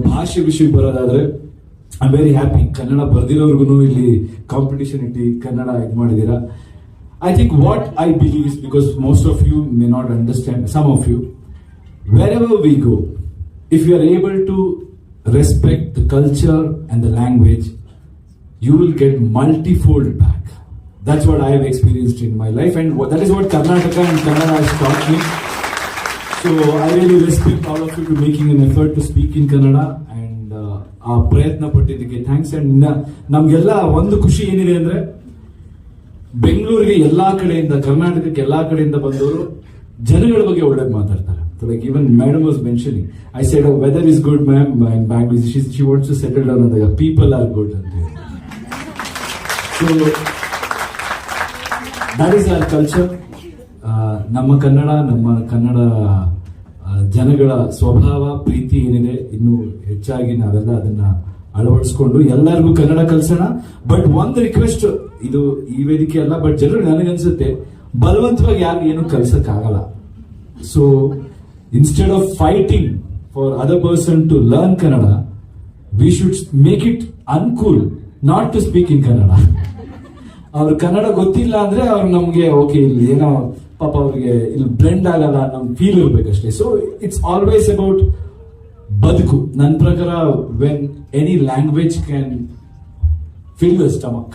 ಭಾಷೆ ವಿಷಯಕ್ಕೆ ಬರೋದಾದ್ರೆ ಐ ವೆರಿ ಹ್ಯಾಪಿ. ಕನ್ನಡ ಬರ್ದಿರೋರ್ಗು ಇಲ್ಲಿ ಕಾಂಪಿಟಿಷನ್ ಇಟ್ಟು ಕನ್ನಡ ಇದು ಮಾಡಿದೀರಾ. I think what I believe is because most of you may not understand, some of you, wherever we go, if you are able to respect the culture and the language, you will get multifold back. That's what I have experienced in my life, and that is what Karnataka and Kannada has taught me. So I really respect all of you to making an effort to speak in Kannada, and ಆ ಪ್ರಯತ್ನ ಪಟ್ಟಿದ್ದಕ್ಕೆ thanks. And ನಮ್ಗೆಲ್ಲ ಒಂದು ಖುಷಿ ಏನಿದೆ ಅಂದ್ರೆ, ಬೆಂಗಳೂರಿಗೆ ಎಲ್ಲಾ ಕಡೆಯಿಂದ, ಕರ್ನಾಟಕಕ್ಕೆ ಎಲ್ಲಾ ಕಡೆಯಿಂದ ಬಂದವರು ಜನಗಳ ಬಗ್ಗೆ ಒಳ್ಳೇದು ಮಾತಾಡ್ತಾರೆ. So like even madam was mentioning, I said, oh, weather is good ma'am, in Bangalore she wants to settle down, and the people are good. So that is our culture. ನಮ್ಮ ಕನ್ನಡ ಜನಗಳ ಸ್ವಭಾವ, ಪ್ರೀತಿ ಏನಿದೆ, ಇನ್ನು ಹೆಚ್ಚಾಗಿ ನಾವೆಲ್ಲ ಅದನ್ನ ಅಳವಡಿಸ್ಕೊಂಡು ಎಲ್ಲರಿಗೂ ಕನ್ನಡ ಕಲ್ಸೋಣ. ಬಟ್ ಒಂದು ರಿಕ್ವೆಸ್ಟ್, ಇದು ಈ ವೇದಿಕೆ ಅಲ್ಲ, ಬಟ್ ಜನರು ನನಗನ್ಸುತ್ತೆ ಬಲವಂತವಾಗಿ ಯಾರು ಏನು ಕಲ್ಸಕ್ ಆಗಲ್ಲ. So instead of fighting for other person to learn Kannada, we should make it uncool not to speak in Kannada. ಅವ್ರ ಕನ್ನಡ ಗೊತ್ತಿಲ್ಲ ಅಂದ್ರೆ ಅವ್ರು ನಮ್ಗೆ ಓಕೆ, ಇಲ್ಲಿ ಏನೋ ಪಾಪ ಅವ್ರಿಗೆ ಇಲ್ಲಿ ಬ್ಲೆಂಡ್ ಆಗಲ್ಲ, ನಮ್ ಫೀಲ್ ಇರ್ಬೇಕಷ್ಟೇ. ಸೊ ಇಟ್ಸ್ ಆಲ್ವೇಸ್ ಅಬೌಟ್ ಬದುಕು. ನನ್ನ ಪ್ರಕಾರ when any language can fill the stomach,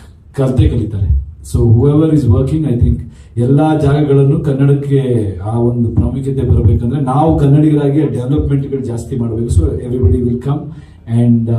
ಕಲಿತಾರೆ. So whoever is working, I think ಎಲ್ಲಾ ಜಾಗಗಳನ್ನು ಕನ್ನಡಕ್ಕೆ ಆ ಒಂದು ಪ್ರಾಮುಖ್ಯತೆ ಬರಬೇಕಂದ್ರೆ ನಾವು ಕನ್ನಡಿಗರಾಗಿ ಡೆವಲಪ್ಮೆಂಟ್ಗಳು ಜಾಸ್ತಿ ಮಾಡಬೇಕು. So everybody will come and